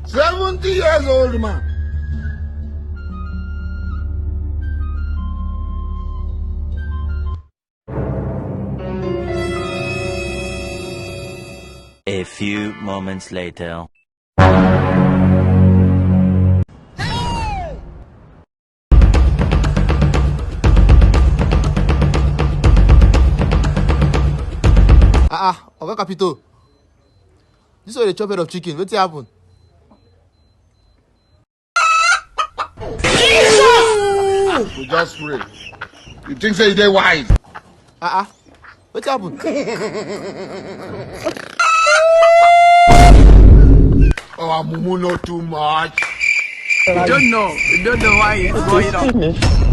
70 years old man. A few moments later. Oga Capito. This was a chop head of chicken. What's happen? We just pray. You think say they wise? What's happened? Oh, Mumu not too much. You don't know why it's going on.